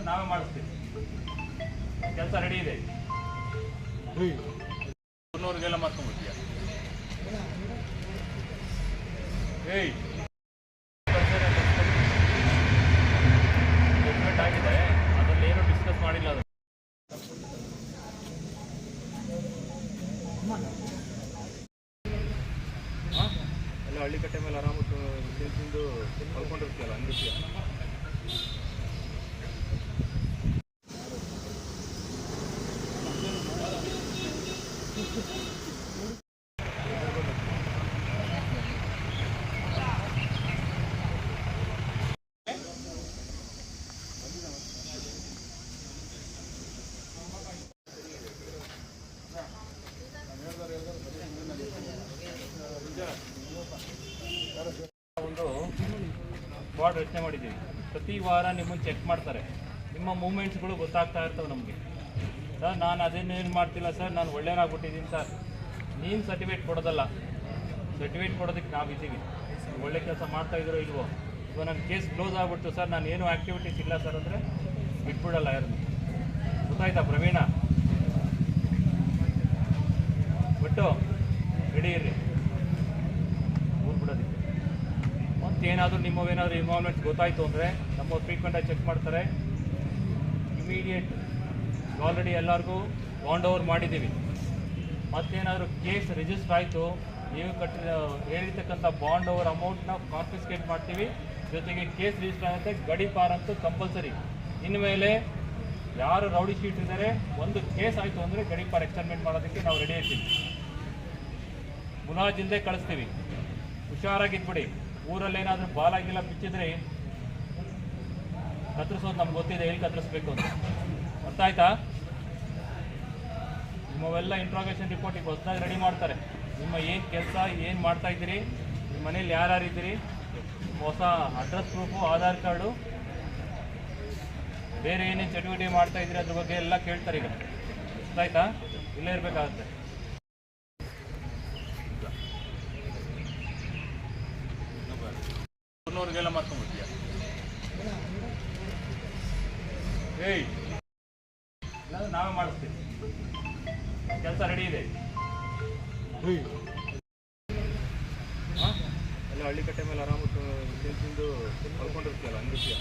ನಾವೇ ಮಾಡಿಸ್ತೀವಿ. ಕೆಲಸ ರೆಡಿ ಇದೆ. ಊರಿನವ್ರಿಗೆಲ್ಲ ಮಾಡ್ಕೊಂಡ್ಬಿಡ್ತೀಯ. ಏಯ್ ಜಡ್ಜ್ಮೆಂಟ್ ಆಗಿದೆ, ಅದರಲ್ಲಿ ಏನು ಡಿಸ್ಕಸ್ ಮಾಡಿಲ್ಲ. ಅದು ಎಲ್ಲ ಹಳ್ಳಿ ಕಟ್ಟೆ ಮೇಲೆ ಆರಾಮ ತಿಂದು ಕಳ್ಕೊಂಡಿರ್ತೀಯಲ್ಲ, ಹಂಗಿರ್ತೀಯ. ಒಂದು ಸ್ಕ್ವಾಡ್ ರಚನೆ ಮಾಡಿದ್ದೀವಿ. ಪ್ರತಿ ವಾರ ನಿಮ್ಮನ್ನು ಚೆಕ್ ಮಾಡ್ತಾರೆ. ನಿಮ್ಮ ಮೂಮೆಂಟ್ಸ್ಗಳು ಗೊತ್ತಾಗ್ತಾ ಇರ್ತವೆ ನಮಗೆ. ಸರ್ ನಾನು ಅದೇನೇನು ಮಾಡ್ತಿಲ್ಲ ಸರ್, ನಾನು ಒಳ್ಳೆಯನಾಗ್ಬಿಟ್ಟಿದ್ದೀನಿ ಸರ್. ನೀನು ಸರ್ಟಿಫಿಕೇಟ್ ಕೊಡೋದಲ್ಲ, ಸರ್ಟಿಫಿಕೇಟ್ ಕೊಡೋದಕ್ಕೆ ನಾವಿದ್ದೀವಿ. ಒಳ್ಳೆ ಕೆಲಸ ಮಾಡ್ತಾಯಿದ್ರೋ ಇಲ್ವೋ. ಇವಾಗ ನನ್ನ ಕೇಸ್ ಕ್ಲೋಸ್ ಆಗ್ಬಿಡ್ತು ಸರ್, ನಾನು ಏನೂ ಆ್ಯಕ್ಟಿವಿಟೀಸ್ ಇಲ್ಲ ಸರ್ ಅಂದರೆ ಬಿಟ್ಬಿಡಲ್ಲ ಯಾರನ್ನು. ಗೊತ್ತಾಯ್ತಾ ಪ್ರವೀಣ? ಬಿಟ್ಟು ರೆಡಿ ಇರ್ರಿ ಊರು ಬಿಡೋದಕ್ಕೆ. ಮತ್ತೇನಾದರೂ ನಿಮ್ಮವೇನಾದರೂ ಇನ್ವಾಲ್ವ್ಮೆಂಟ್ಸ್ ಗೊತ್ತಾಯಿತು ಅಂದರೆ ನಮ್ಮ ಫ್ರೀಕ್ವೆಂಟಾಗಿ ಚೆಕ್ ಮಾಡ್ತಾರೆ. ಇಮಿಡಿಯೇಟ್ ಆಲ್ರೆಡಿ ಎಲ್ಲರಿಗೂ ಬಾಂಡ್ ಓವರ್ ಮಾಡಿದ್ದೀವಿ. ಮತ್ತೇನಾದರೂ ಕೇಸ್ ರಿಜಿಸ್ಟರ್ ಆಯಿತು, ನೀವು ಹೇಳಿರ್ತಕ್ಕಂಥ ಬಾಂಡ್ ಓವರ್ ಅಮೌಂಟ್ನ ಕಾನ್ಫಿಸ್ಕೇಟ್ ಮಾಡ್ತೀವಿ. ಜೊತೆಗೆ ಕೇಸ್ ರಿಜಿಸ್ಟರ್ ಆಗುತ್ತೆ, ಗಡೀಪಾರ್ ಅಂತೂ ಕಂಪಲ್ಸರಿ. ಇನ್ಮೇಲೆ ಯಾರು ರೌಡಿ ಶೀಟ್ ಇದ್ದಾರೆ, ಒಂದು ಕೇಸ್ ಆಯಿತು ಅಂದರೆ ಗಡೀಪಾರ್ ಎಕ್ಸ್ಟರ್ಮೆಂಟ್ ಮಾಡೋದಕ್ಕೆ ನಾವು ರೆಡಿ ಇರ್ತೀವಿ. ಮುಲಾಜಿಂದೇ ಕಳಿಸ್ತೀವಿ. ಹುಷಾರಾಗಿದ್ಬಿಡಿ. ಊರಲ್ಲೇನಾದರೂ ಬಾಲಾಗಿಲ್ಲ ಬಿಚ್ಚಿದ್ರೆ ಕತ್ತರಿಸೋದು ನಮ್ಗೆ ಗೊತ್ತಿದೆ, ಎಲ್ಲಿ ಕತ್ತರಿಸ್ಬೇಕು ಅಂತ. ಅರ್ಥ ಆಯ್ತಾ? ನಿಮ್ಮವೆಲ್ಲ ಇಂಟ್ರಾಗೇಷನ್ ರಿಪೋರ್ಟ್ ಈಗ ಹೊಸದಾಗಿ ರೆಡಿ ಮಾಡ್ತಾರೆ. ನಿಮ್ಮ ಏನು ಕೆಲಸ, ಏನು ಮಾಡ್ತಾಯಿದ್ದೀರಿ, ನಿಮ್ಮ ಮನೇಲಿ ಯಾರ್ಯಾರು ಇದ್ದೀರಿ, ಹೊಸ ಅಡ್ರೆಸ್ ಪ್ರೂಫು, ಆಧಾರ್ ಕಾರ್ಡು, ಬೇರೆ ಏನೇನು ಚಟುವಟಿಕೆ ಮಾಡ್ತಾಯಿದ್ದೀರಿ ಅದ್ರ ಬಗ್ಗೆ ಎಲ್ಲ ಕೇಳ್ತಾರೆ ಈಗ. ಗೊತ್ತಾಯ್ತಾ? ಇಲ್ಲೇ ಇರಬೇಕಾಗುತ್ತೆ. ಊರಿನವ್ರಿಗೆಲ್ಲ ಮಾಡ್ಕೊಂಡ್ಬಿಡ್ತೀಯ. ಏಯ್ ನಾವೇ ಮಾಡಿಸ್ತೀವಿ. ಕೆಲಸ ರೆಡಿ ಇದೆ. ಎಲ್ಲ ಹಳ್ಳಿ ಕಟ್ಟೆ ಮೇಲೆ ಆರಾಮ ತಿಂದು ಕಳ್ಕೊಂಡಿರ್ತೀಯಲ್ಲ, ಹಂಗಿರ್ತೀಯ.